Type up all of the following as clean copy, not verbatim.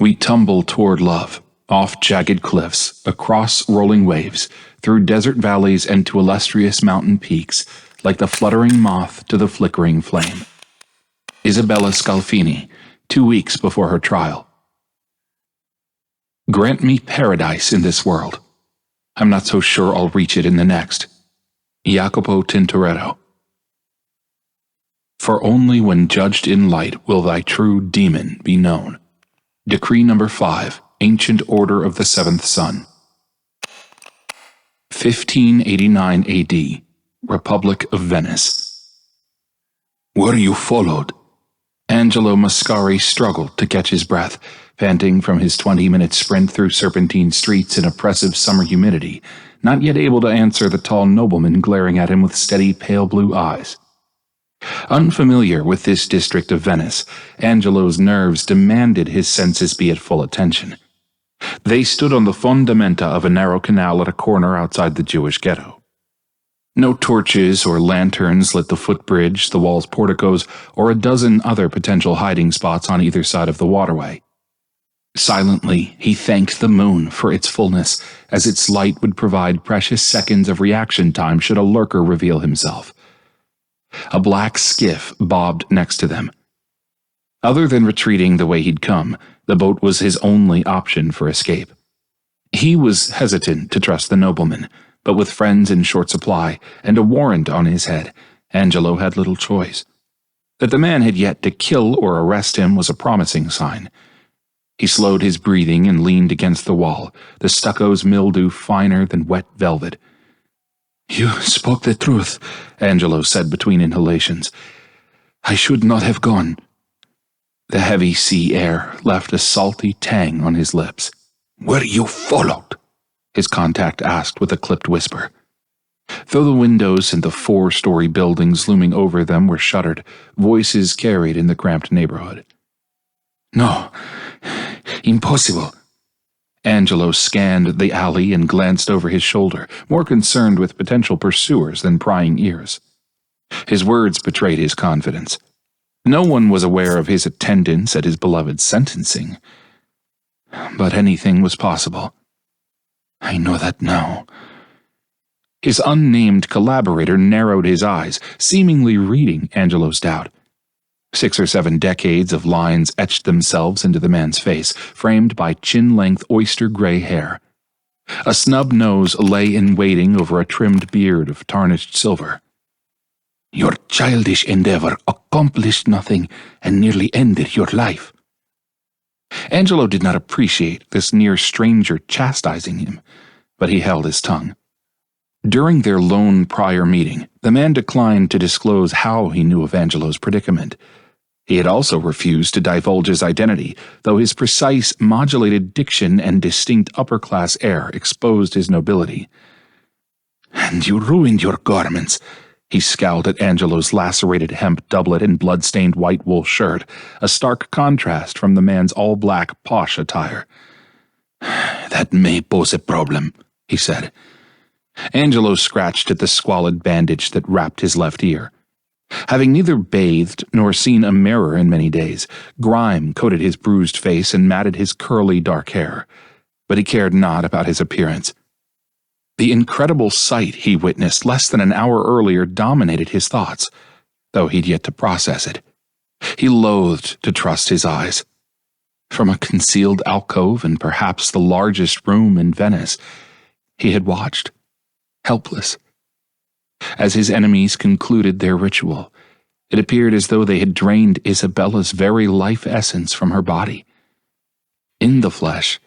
We tumble toward love, off jagged cliffs, across rolling waves, through desert valleys and to illustrious mountain peaks, like the fluttering moth to the flickering flame. Isabella Scalfini, 2 weeks before her trial. Grant me paradise in this world. I'm not so sure I'll reach it in the next. Jacopo Tintoretto. For only when judged in light will thy true demon be known. Decree number 5, Ancient Order of the Seventh Son. 1589 A.D., Republic of Venice. Were you followed? Angelo Mascari struggled to catch his breath, panting from his 20-minute sprint through serpentine streets in oppressive summer humidity, not yet able to answer the tall nobleman glaring at him with steady, pale blue eyes. Unfamiliar with this district of Venice, Angelo's nerves demanded his senses be at full attention. They stood on the fondamenta of a narrow canal at a corner outside the Jewish ghetto. No torches or lanterns lit the footbridge, the wall's porticos, or a dozen other potential hiding spots on either side of the waterway. Silently, he thanked the moon for its fullness, as its light would provide precious seconds of reaction time should a lurker reveal himself. A black skiff bobbed next to them. Other than retreating the way he'd come, the boat was his only option for escape. He was hesitant to trust the nobleman, but with friends in short supply and a warrant on his head, Angelo had little choice. That the man had yet to kill or arrest him was a promising sign. He slowed his breathing and leaned against the wall, the stucco's mildew finer than wet velvet. "You spoke the truth," Angelo said between inhalations. "I should not have gone." The heavy sea air left a salty tang on his lips. "Were you followed?" his contact asked with a clipped whisper. Though the windows and the 4-story buildings looming over them were shuttered, voices carried in the cramped neighborhood. "No, impossible." Angelo scanned the alley and glanced over his shoulder, more concerned with potential pursuers than prying ears. His words betrayed his confidence. No one was aware of his attendance at his beloved's sentencing. But anything was possible. "I know that now." His unnamed collaborator narrowed his eyes, seemingly reading Angelo's doubt. 6 or 7 decades of lines etched themselves into the man's face, framed by chin-length oyster-gray hair. A snub nose lay in waiting over a trimmed beard of tarnished silver. "Your childish endeavor accomplished nothing and nearly ended your life." Angelo did not appreciate this near stranger chastising him, but he held his tongue. During their lone prior meeting, the man declined to disclose how he knew of Angelo's predicament. He had also refused to divulge his identity, though his precise, modulated diction and distinct upper-class air exposed his nobility. "And you ruined your garments." He scowled at Angelo's lacerated hemp doublet and blood-stained white wool shirt, a stark contrast from the man's all-black, posh attire. "That may pose a problem," he said. Angelo scratched at the squalid bandage that wrapped his left ear. Having neither bathed nor seen a mirror in many days, grime coated his bruised face and matted his curly dark hair, but he cared not about his appearance. The incredible sight he witnessed less than an hour earlier dominated his thoughts, though he'd yet to process it. He loathed to trust his eyes. From a concealed alcove in perhaps the largest room in Venice, he had watched, helpless. As his enemies concluded their ritual, it appeared as though they had drained Isabella's very life essence from her body. In the flesh,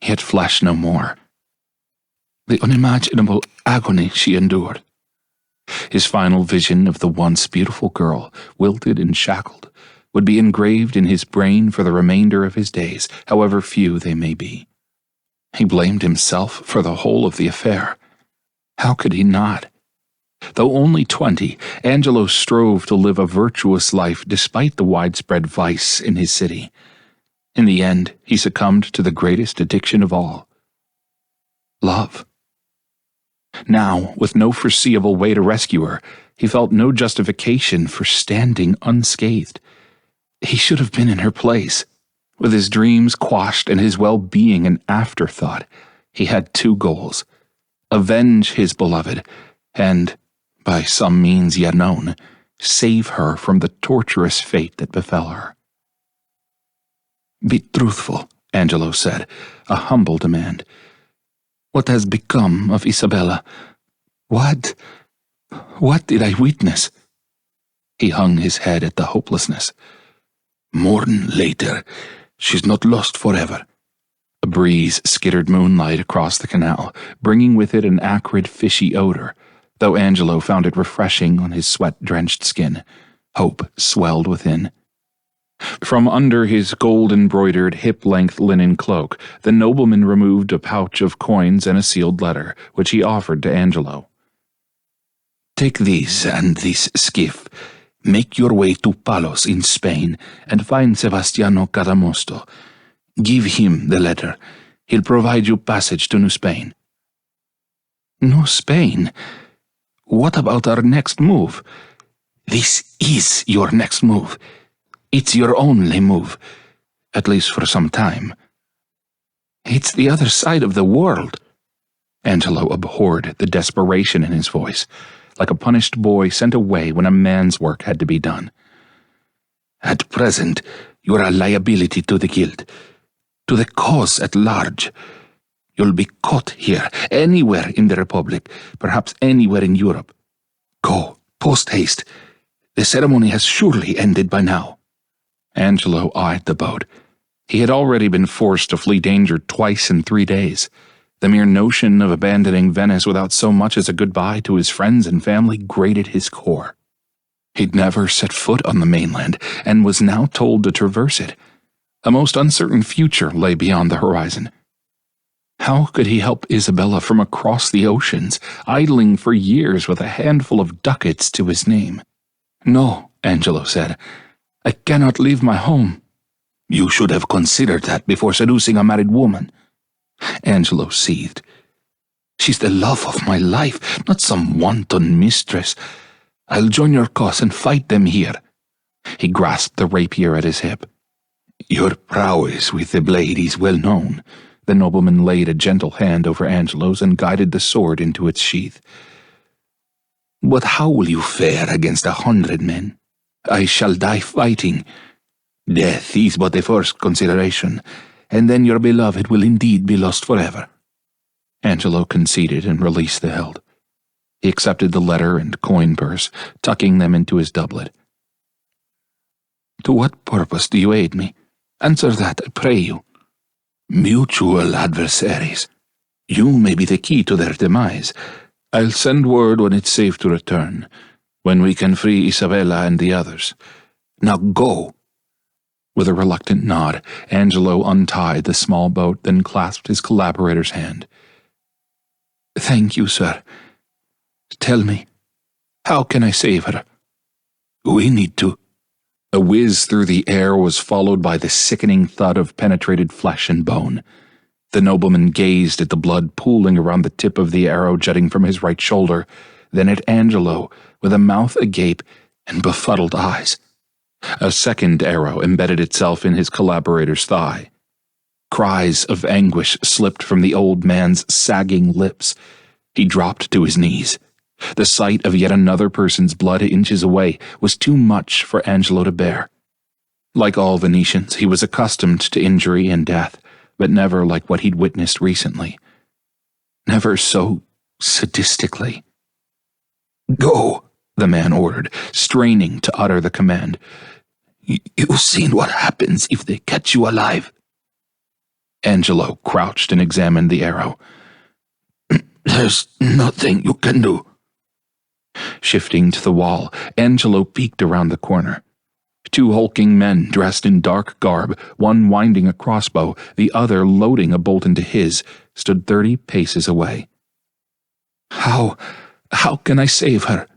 yet flesh no more. The unimaginable agony she endured. His final vision of the once beautiful girl, wilted and shackled, would be engraved in his brain for the remainder of his days, however few they may be. He blamed himself for the whole of the affair. How could he not? Though only 20, Angelo strove to live a virtuous life despite the widespread vice in his city. In the end, he succumbed to the greatest addiction of all: love. Now, with no foreseeable way to rescue her, he felt no justification for standing unscathed. He should have been in her place. With his dreams quashed and his well-being an afterthought, he had two goals: avenge his beloved, and, by some means yet known, save her from the torturous fate that befell her. "Be truthful," Angelo said, a humble demand. "What has become of Isabella? What did I witness?" He hung his head at the hopelessness. "Mourn later. She's not lost forever." A breeze skittered moonlight across the canal, bringing with it an acrid, fishy odor, though Angelo found it refreshing on his sweat-drenched skin. Hope swelled within. From under his gold-embroidered, hip-length linen cloak, the nobleman removed a pouch of coins and a sealed letter, which he offered to Angelo. "Take these and this skiff. Make your way to Palos in Spain and find Sebastiano Cadamosto. Give him the letter. He'll provide you passage to New Spain." "New Spain? What about our next move?" "This is your next move. It's your only move, at least for some time." "It's the other side of the world." Angelo abhorred the desperation in his voice, like a punished boy sent away when a man's work had to be done. "At present, you're a liability to the guild, to the cause at large. You'll be caught here, anywhere in the Republic, perhaps anywhere in Europe. Go, post-haste. The ceremony has surely ended by now." Angelo eyed the boat. He had already been forced to flee danger twice in 3 days. The mere notion of abandoning Venice without so much as a goodbye to his friends and family grated his core. He'd never set foot on the mainland, and was now told to traverse it. A most uncertain future lay beyond the horizon. How could he help Isabella from across the oceans, idling for years with a handful of ducats to his name? "No," Angelo said. "I cannot leave my home." "You should have considered that before seducing a married woman." Angelo seethed. "She's the love of my life, not some wanton mistress. I'll join your cause and fight them here." He grasped the rapier at his hip. "Your prowess with the blade is well known." The nobleman laid a gentle hand over Angelo's and guided the sword into its sheath. "But how will you fare against 100 men? I shall die fighting. Death is but a first consideration, and then your beloved will indeed be lost forever." Angelo conceded and released the hilt. He accepted the letter and coin purse, tucking them into his doublet. "To what purpose do you aid me? Answer that, I pray you." "Mutual adversaries. You may be the key to their demise. I'll send word when it's safe to return, when we can free Isabella and the others. Now go." With a reluctant nod, Angelo untied the small boat, then clasped his collaborator's hand. "Thank you, sir. Tell me, how can I save her?" "We need to." A whiz through the air was followed by the sickening thud of penetrated flesh and bone. The nobleman gazed at the blood pooling around the tip of the arrow jutting from his right shoulder, then at Angelo, with a mouth agape and befuddled eyes. A second arrow embedded itself in his collaborator's thigh. Cries of anguish slipped from the old man's sagging lips. He dropped to his knees. The sight of yet another person's blood inches away was too much for Angelo to bear. Like all Venetians, he was accustomed to injury and death, but never like what he'd witnessed recently. Never so sadistically. "Go," the man ordered, straining to utter the command. "You've seen what happens if they catch you alive." Angelo crouched and examined the arrow. "There's nothing you can do." Shifting to the wall, Angelo peeked around the corner. 2 hulking men dressed in dark garb, one winding a crossbow, the other loading a bolt into his, stood 30 paces away. How can I save her?"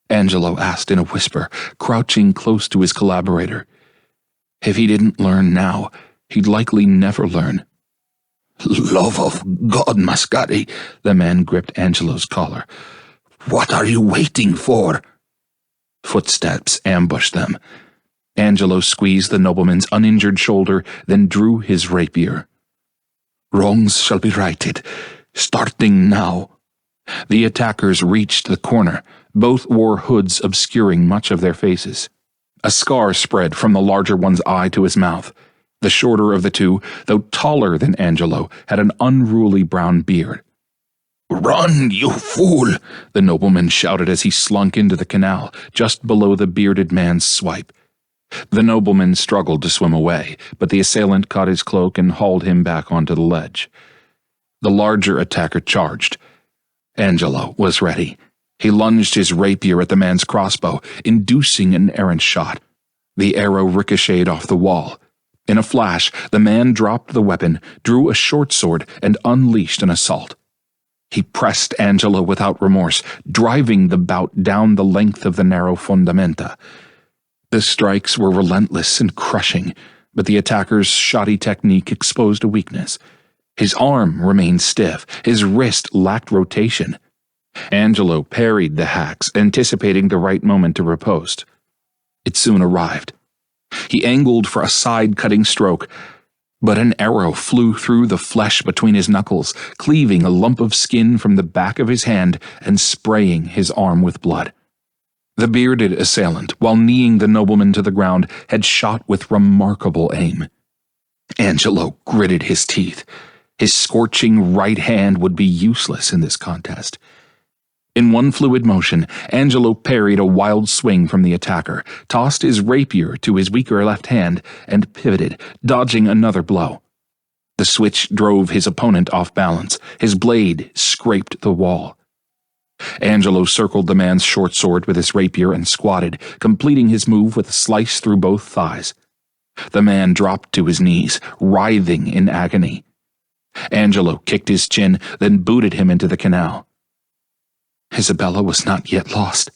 Angelo asked in a whisper, crouching close to his collaborator. If he didn't learn now, he'd likely never learn. "Love of God, Mascari," the man gripped Angelo's collar. "What are you waiting for?" Footsteps ambushed them. Angelo squeezed the nobleman's uninjured shoulder, then drew his rapier. "Wrongs shall be righted, starting now." The attackers reached the corner. Both wore hoods obscuring much of their faces. A scar spread from the larger one's eye to his mouth. The shorter of the two, though taller than Angelo, had an unruly brown beard. "Run, you fool!" the nobleman shouted as he slunk into the canal, just below the bearded man's swipe. The nobleman struggled to swim away, but the assailant caught his cloak and hauled him back onto the ledge. The larger attacker charged. Angelo was ready. He lunged his rapier at the man's crossbow, inducing an errant shot. The arrow ricocheted off the wall. In a flash, the man dropped the weapon, drew a short sword, and unleashed an assault. He pressed Angelo without remorse, driving the bout down the length of the narrow fondamenta. The strikes were relentless and crushing, but the attacker's shoddy technique exposed a weakness. His arm remained stiff, his wrist lacked rotation. Angelo parried the hacks, anticipating the right moment to riposte. It soon arrived. He angled for a side-cutting stroke, but an arrow flew through the flesh between his knuckles, cleaving a lump of skin from the back of his hand and spraying his arm with blood. The bearded assailant, while kneeing the nobleman to the ground, had shot with remarkable aim. Angelo gritted his teeth. His scorching right hand would be useless in this contest. In one fluid motion, Angelo parried a wild swing from the attacker, tossed his rapier to his weaker left hand, and pivoted, dodging another blow. The switch drove his opponent off balance. His blade scraped the wall. Angelo circled the man's short sword with his rapier and squatted, completing his move with a slice through both thighs. The man dropped to his knees, writhing in agony. Angelo kicked his chin, then booted him into the canal. Isabella was not yet lost.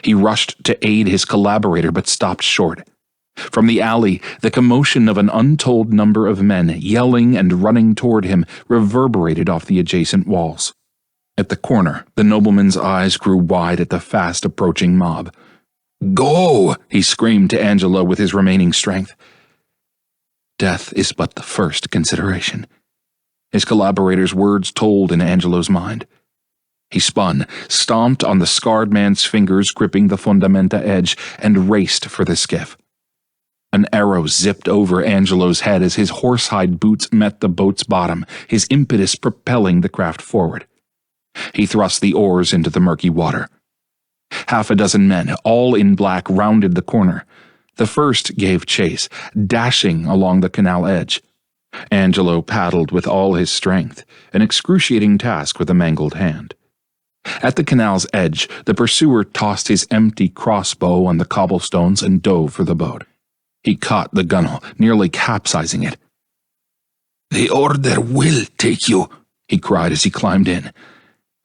He rushed to aid his collaborator, but stopped short. From the alley, the commotion of an untold number of men yelling and running toward him reverberated off the adjacent walls. At the corner, the nobleman's eyes grew wide at the fast-approaching mob. "Go!" he screamed to Angelo with his remaining strength. Death is but the first consideration. His collaborator's words told in Angelo's mind. He spun, stomped on the scarred man's fingers gripping the fondamenta edge, and raced for the skiff. An arrow zipped over Angelo's head as his horsehide boots met the boat's bottom, his impetus propelling the craft forward. He thrust the oars into the murky water. Half a dozen men, all in black, rounded the corner. The first gave chase, dashing along the canal edge. Angelo paddled with all his strength, an excruciating task with a mangled hand. At the canal's edge, the pursuer tossed his empty crossbow on the cobblestones and dove for the boat. He caught the gunwale, nearly capsizing it. "The order will take you," he cried as he climbed in.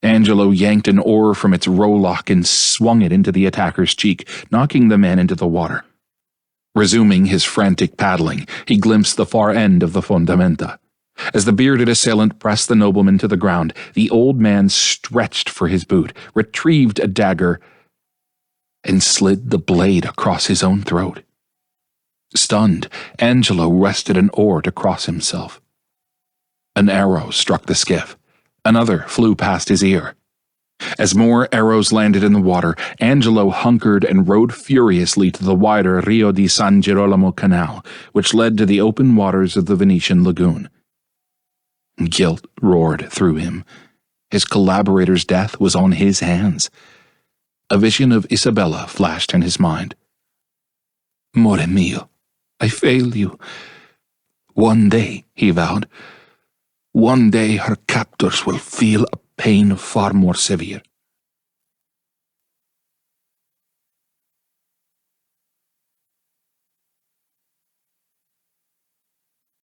Angelo yanked an oar from its rowlock and swung it into the attacker's cheek, knocking the man into the water. Resuming his frantic paddling, he glimpsed the far end of the fondamenta. As the bearded assailant pressed the nobleman to the ground, the old man stretched for his boot, retrieved a dagger, and slid the blade across his own throat. Stunned, Angelo wrested an oar to cross himself. An arrow struck the skiff. Another flew past his ear. As more arrows landed in the water, Angelo hunkered and rowed furiously to the wider Rio di San Girolamo Canal, which led to the open waters of the Venetian lagoon. Guilt roared through him. His collaborator's death was on his hands. A vision of Isabella flashed in his mind. "More mio, I failed you. One day," he vowed, "one day her captors will feel a pain far more severe."